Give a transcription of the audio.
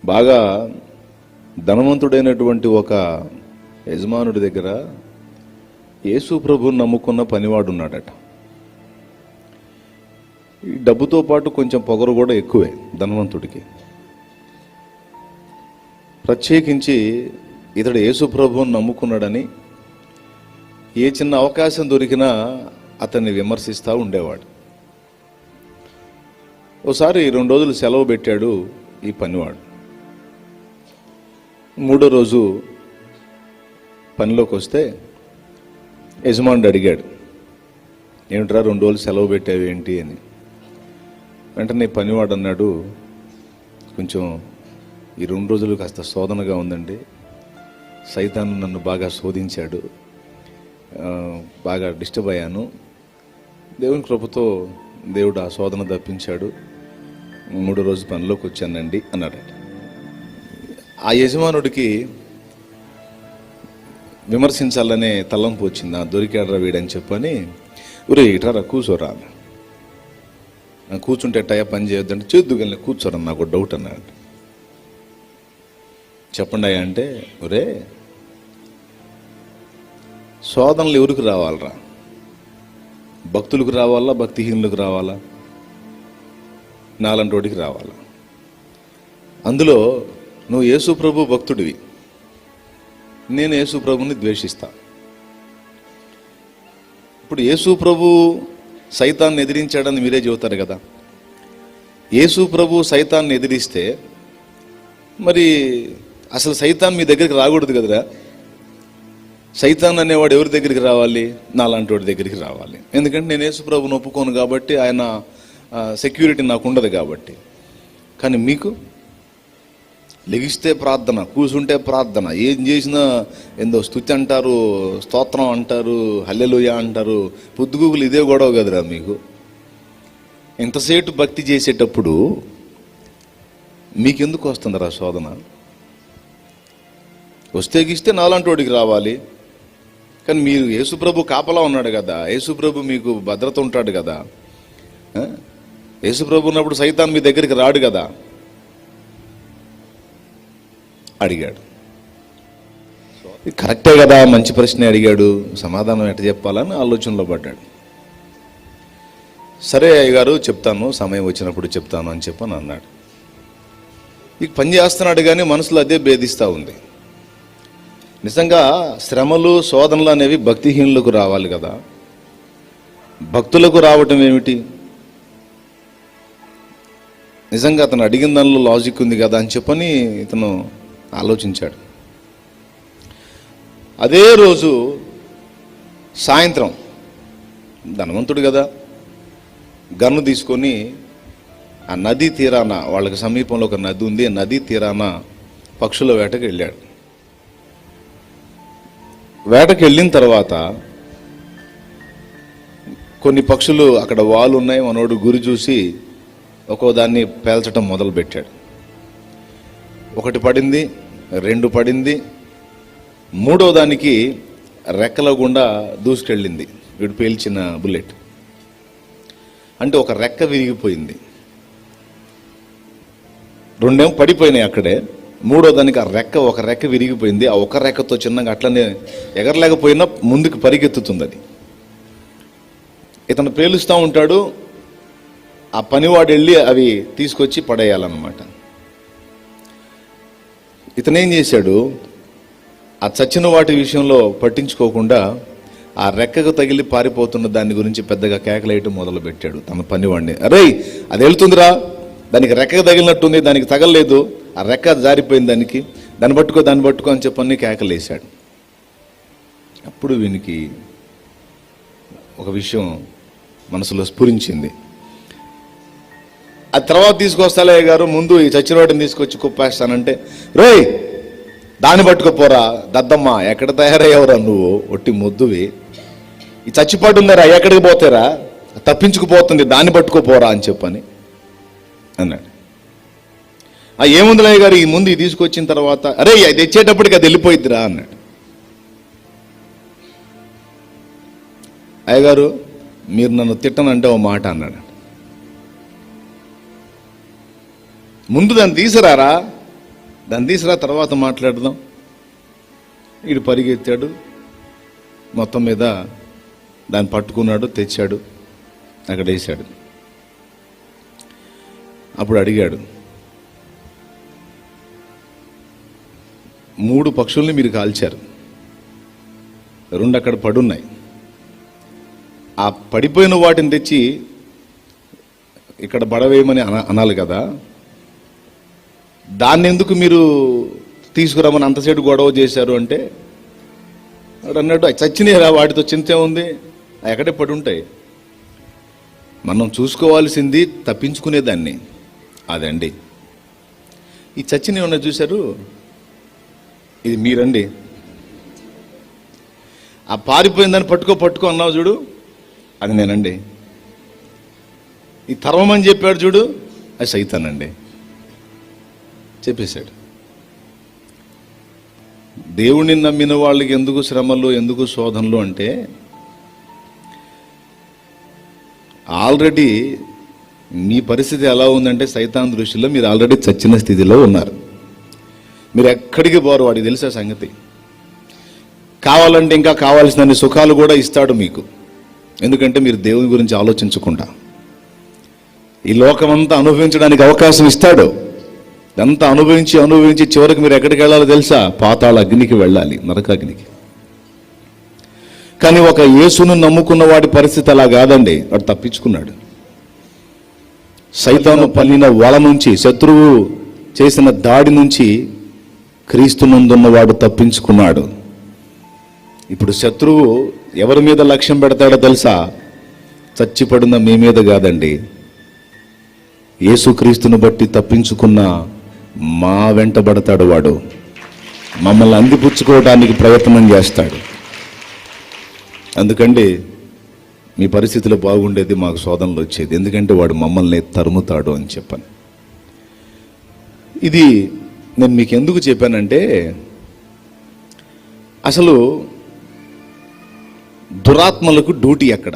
బాగా ధనవంతుడైనటువంటి ఒక యజమానుడి దగ్గర యేసు ప్రభువుని నమ్ముకున్న పనివాడు ఉన్నాడట. ఈ డబ్బుతో పాటు కొంచెం పొగరు కూడా ఎక్కువే ధనవంతుడికి. ప్రత్యేకించి ఇతడు యేసు ప్రభువుని నమ్ముకున్నాడని ఏ చిన్న అవకాశం దొరికినా అతన్ని విమర్శిస్తూ ఉండేవాడు. ఓసారి 2 రోజులు సెలవు పెట్టాడు ఈ పనివాడు. 3వ రోజు పనిలోకి వస్తే యజమానుడు అడిగాడు, ఏమిట్రా 2 రోజులు సెలవు పెట్టావు ఏంటి అని. వెంటనే పనివాడు అన్నాడు, కొంచెం ఈ 2 రోజులు కాస్త శోధనగా ఉందండి, సైతాను నన్ను బాగా శోధించాడు, బాగా డిస్టర్బ్ అయ్యాను, దేవుని కృపతో దేవుడు ఆ శోధన తప్పించాడు, 3వ రోజు పనిలోకి వచ్చానండి అన్నాడు. ఆ యజమానుడికి విమర్శించాలనే తలంపు వచ్చింది. దొరికాడరా వీడని చెప్పని, ఒరే ఇట్రా కూర్చోరా, కూర్చుంటే టైం పని చేయొద్దంటే చేద్దుగల్ని కూర్చోరా, నాకు డౌట్ అన్నాడు. చెప్పండి అయ్యా అంటే, ఒరే శోధనలు ఎవరికి రావాలరా? భక్తులకు రావాలా, భక్తిహీనులకు రావాలా? నాలంటి వాడికి రావాలా? అందులో నువ్వు యేసు ప్రభు భక్తుడివి, నేను యేసు ప్రభుని ద్వేషిస్తా. ఇప్పుడు యేసు ప్రభు సైతాన్ని ఎదిరించాడని మీరే చెబుతారు కదా. యేసు ప్రభు సైతాన్ని ఎదిరిస్తే మరి అసలు సైతాన్ మీ దగ్గరికి రాకూడదు కదరా. సైతాన్ అనేవాడు ఎవరి దగ్గరికి రావాలి? నాలాంటి వాడి దగ్గరికి రావాలి. ఎందుకంటే నేను యేసు ప్రభుని ఒప్పుకోను కాబట్టి, ఆయన సెక్యూరిటీ నాకు ఉండదు కాబట్టి. కానీ మీకు లెగిస్తే ప్రార్థన, కూర్చుంటే ప్రార్థన, ఏం చేసినా ఏందో స్తుతి అంటారు, స్తోత్రం అంటారు, హల్లెలూయా అంటారు, పొద్దుగూకులు ఇదే గొడవ కదరా మీకు. ఇంతసేపు భక్తి చేసేటప్పుడు మీకెందుకు వస్తుందిరా శోధన? వస్తే గిస్తే నాలాంటి వాడికి రావాలి. కానీ మీరు యేసుప్రభు కాపలా ఉన్నాడు కదా, యేసుప్రభు మీకు భద్రత ఉంటాడు కదా. యేసుప్రభు ఉన్నప్పుడు సైతాన్ మీ దగ్గరికి రాడు కదా. అడిగాడు, కరెక్టే కదా, మంచి ప్రశ్న అడిగాడు, సమాధానం ఎట్ట చెప్పాలని ఆలోచనలో పడ్డాడు. సరే అయ్యగారు చెప్తాను, సమయం వచ్చినప్పుడు చెప్తాను అని చెప్పని అన్నాడు. ఇక పని చేస్తున్నాడు కానీ మనసులో అదే భేదిస్తూ ఉంది. నిజంగా శ్రమలు శోధనలు అనేవి భక్తిహీనులకు రావాలి కదా, భక్తులకు రావటం ఏమిటి? నిజంగా అతను అడిగిన దానిలో లాజిక్ ఉంది కదా అని చెప్పని ఇతను ఆలోచించాడు. అదే రోజు సాయంత్రం ధనవంతుడు కదా, గన్ను తీసుకొని ఆ నదీ తీరాన, వాళ్ళకి సమీపంలో ఒక నది ఉంది, నదీ తీరాన పక్షుల వేటకు వెళ్ళాడు. వేటకు వెళ్ళిన తర్వాత కొన్ని పక్షులు అక్కడ వాలు ఉన్నాయి, మనోడు గురి చూసి ఒక్కో దాన్ని పేల్చడం మొదలు పెట్టాడు. 1 పడింది, 2 పడింది, 3వ దానికి రెక్కల గుండా దూసుకెళ్ళింది వీడు పేల్చిన బుల్లెట్. అంటే ఒక రెక్క విరిగిపోయింది, 2 పడిపోయినాయి అక్కడే. 3వ దానికి ఒక రెక్క విరిగిపోయింది. ఆ ఒక రెక్కతో చిన్నగా అట్లనే ఎగరలేకపోయినా ముందుకు పరిగెత్తుతుంది అది. ఇతను పేలుస్తూ ఉంటాడు, ఆ పనివాడు వెళ్ళి అవి తీసుకొచ్చి పడేయాలన్నమాట. ఇతనేం చేశాడు, ఆ చచ్చిన వాటి విషయంలో పట్టించుకోకుండా ఆ రెక్కకు తగిలి పారిపోతున్న దాని గురించి పెద్దగా కేకలేయటం మొదలు పెట్టాడు తన పనివాడిని. అరే అది వెళ్తుందిరా, దానికి రెక్కకు తగిలినట్టుంది, దానికి తగలలేదు, ఆ రెక్క జారిపోయింది, దాన్ని పట్టుకో అని చెప్పని కేకలేశాడు. అప్పుడు వీనికి ఒక విషయం మనసులో స్ఫురించింది. ఆ తర్వాత తీసుకొస్తాలే గారు, ముందు ఈ చచ్చినవాడిని తీసుకొచ్చి కుప్పేస్తానంటే, రేయ్ దాన్ని పట్టుకోపోరా దద్దమ్మ, ఎక్కడ తయారయ్యావురా నువ్వు, ఒట్టి ముద్దువి, ఈ చచ్చిపాటు ఉందారా, ఎక్కడికి పోతారా, తప్పించుకుపోతుంది, దాన్ని పట్టుకోపోరా అని చెప్పని అన్నాడు. ఏముందిలే గారు, ఈ ముందు తీసుకొచ్చిన తర్వాత, అరే అది తెచ్చేటప్పటికి అది వెళ్ళిపోయిద్దిరా అన్నాడు. అయ్యగారు మీరు నన్ను తిట్టనంటే ఓ మాట అన్నాడు. ముందు దాన్ని తీసిరారా, దాన్ని తీసుకురా, తర్వాత మాట్లాడదాం. వీడు పరిగెత్తాడు, మొత్తం మీద దాన్ని పట్టుకున్నాడు, తెచ్చాడు, అక్కడ వేసాడు. అప్పుడు అడిగాడు, 3 పక్షుల్ని మీరు కాల్చారు, 2 అక్కడ పడున్నాయి. ఆ పడిపోయిన వాటిని తెచ్చి ఇక్కడ బడవేయమని అనాలి కదా, దాన్ని ఎందుకు మీరు తీసుకురామని అంతసేపు గొడవ చేశారు అంటే వాడు అన్నట్టు చచ్చినాయిరా, వాటితో చింతే ఉంది, ఎక్కడే పడి ఉంటాయి. మనం చూసుకోవాల్సింది తప్పించుకునేదాన్ని, అదండి. ఈ చచ్చినవి ఉన్నాయి చూశారు, ఇది మీరండి. ఆ పారిపోయిందని పట్టుకో అన్నావు చూడు, అది నేనండి. ఈ తరమని చెప్పాడు చూడు, అది సైతానండి చెప్పేశాడు. దేవుణ్ణి నమ్మిన వాళ్ళకి ఎందుకు శ్రమలు, ఎందుకు శోధనలు అంటే ఆల్రెడీ మీ పరిస్థితి ఎలా ఉందంటే సైతాన్ దృష్టిలో మీరు ఆల్రెడీ చచ్చిన స్థితిలో ఉన్నారు. మీరు ఎక్కడికి పోరు, వాడికి తెలిసే సంగతి. కావాలంటే ఇంకా కావాల్సిన సుఖాలు కూడా ఇస్తాడు మీకు, ఎందుకంటే మీరు దేవుని గురించి ఆలోచించకుండా ఈ లోకమంతా అనుభవించడానికి అవకాశం ఇస్తాడు. ఇదంతా అనుభవించి చివరికి మీరు ఎక్కడికి వెళ్ళాలో తెలుసా? పాతాళ అగ్నికి వెళ్ళాలి, నరకాగ్నికి. కానీ ఒక యేసును నమ్ముకున్న వాడి పరిస్థితి అలా కాదండి. వాడు తప్పించుకున్నాడు. సైతాను పన్నిన వల నుంచి, శత్రువు చేసిన దాడి నుంచి క్రీస్తునందున్నవాడు తప్పించుకున్నాడు. ఇప్పుడు శత్రువు ఎవరి మీద లక్ష్యం పెడతాడో తెలుసా? చచ్చిపడిన మీ మీద కాదండి, యేసుక్రీస్తును బట్టి తప్పించుకున్న మా వెంటబడతాడు. వాడు మమ్మల్ని అందిపుచ్చుకోవడానికి ప్రయత్నం చేస్తాడు. అందుకండి మీ పరిస్థితులు బాగుండేది, మాకు శోధనలు వచ్చేది, ఎందుకంటే వాడు మమ్మల్ని తరుముతాడు అని చెప్పాను. ఇది నేను మీకు ఎందుకు చెప్పానంటే, అసలు దురాత్మలకు డ్యూటీ ఎక్కడ?